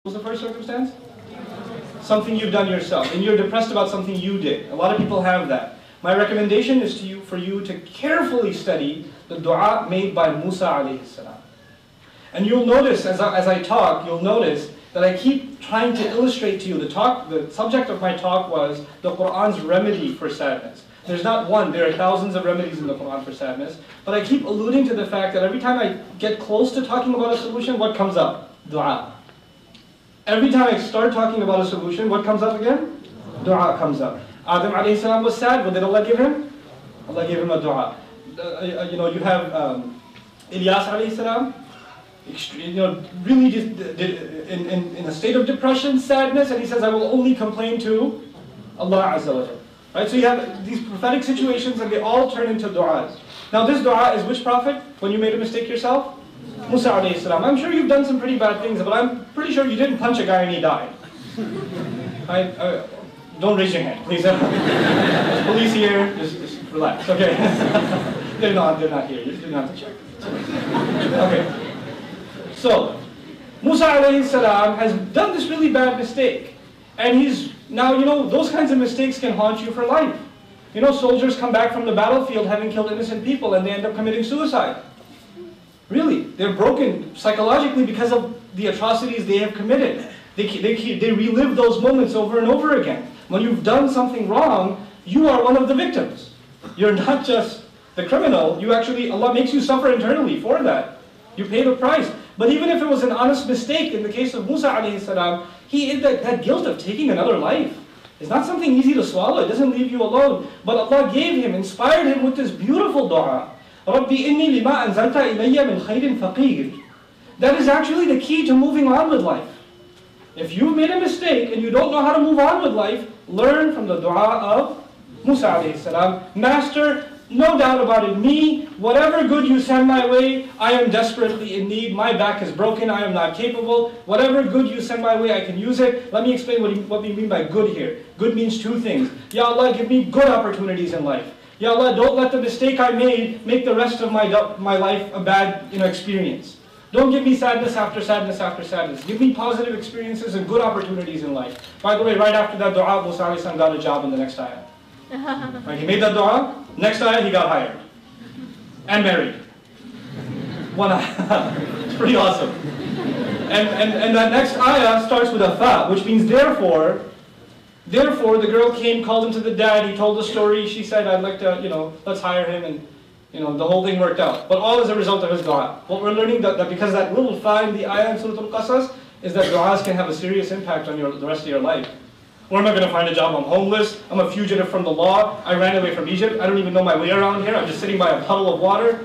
What was the first circumstance? Something you've done yourself, and you're depressed about something you did. A lot of people have that. My recommendation is for you to carefully study the dua made by Moussa alayhi salam. And you'll notice, as I talk, you'll notice that I keep trying to illustrate to you, the subject of my talk was the Qur'an's remedy for sadness. There's not one, there are thousands of remedies in the Qur'an for sadness, but I keep alluding to the fact that every time I get close to talking about a solution, what comes up? Dua. Every time I start talking about a solution, what comes up again? Dua comes up. Adam alayhi salam was sad, what did Allah give him? Allah gave him a dua. You have Ilyas alayhi salam, really just in a state of depression, sadness, and he says, I will only complain to Allah Azza wa Jalla. Right? So you have these prophetic situations and they all turn into du'as. Now this du'a is which prophet? When you made a mistake yourself? Moussa alayhi salam. I'm sure you've done some pretty bad things, but I'm pretty sure you didn't punch a guy and he died. Don't raise your hand, please. There's police here, just relax, okay? They're not here, you do not have to check. Okay. So, Moussa alayhi salam has done this really bad mistake. And he's, now those kinds of mistakes can haunt you for life. Soldiers come back from the battlefield having killed innocent people and they end up committing suicide. Really, they're broken psychologically because of the atrocities they have committed. They relive those moments over and over again. When you've done something wrong, you are one of the victims. You're not just the criminal, Allah makes you suffer internally for that. You pay the price. But even if it was an honest mistake, in the case of Moussa alayhi salam, that guilt of taking another life is not something easy to swallow. It doesn't leave you alone. But Allah inspired him with this beautiful dua. رَبِّ إِنِّي لِمَا أَنزَلْتَ إِلَيَّ مِنْ خَيْرٍ فَقِيرٍ. That is actually the key to moving on with life. If you've made a mistake and you don't know how to move on with life, learn from the dua of Moussa alayhi salam. Master, no doubt about it, me, whatever good you send my way, I am desperately in need. My back is broken, I am not capable. Whatever good you send my way, I can use it. Let me explain what we mean by good here. Good means two things. Ya Allah, give me good opportunities in life. Ya Allah, don't let the mistake I made make the rest of my life a bad experience. Don't give me sadness after sadness after sadness. Give me positive experiences and good opportunities in life. By the way, right after that dua, Moussa alayhi salam got a job in the next ayah. Right, he made that dua, next ayah he got hired. And married. One ayah. It's pretty awesome. And that next ayah starts with a fa, which means therefore. Therefore, the girl came, called him to the dad, he told the story, she said, I'd like to, let's hire him, and the whole thing worked out. But all as a result of his dua. What we're learning, that because that little fa in the ayah in Surah Al-Qasas, is that du'as can have a serious impact on the rest of your life. Where am I going to find a job? I'm homeless, I'm a fugitive from the law, I ran away from Egypt, I don't even know my way around here, I'm just sitting by a puddle of water.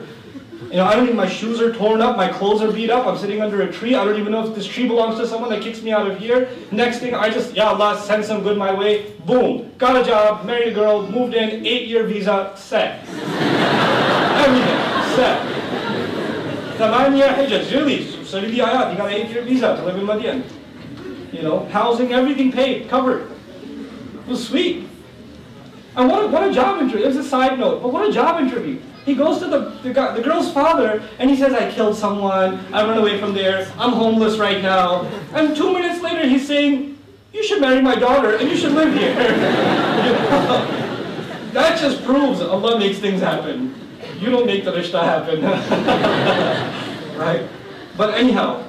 I don't even, my shoes are torn up, my clothes are beat up, I'm sitting under a tree, I don't even know if this tree belongs to someone that kicks me out of here. Next thing, Ya Allah, send some good my way, boom, got a job, married a girl, moved in, 8-year visa, set. Everything, set. 8-year hijaz, really, study the ayat, you got an 8-year visa to live in Madian. Housing, everything paid, covered. It was sweet. And what a job interview, it was a side note, but what a job interview. He goes to the girl's father and he says, I killed someone, I run away from there, I'm homeless right now. And 2 minutes later he's saying, you should marry my daughter and you should live here. That just proves Allah makes things happen. You don't make the rishta happen. Right? But anyhow,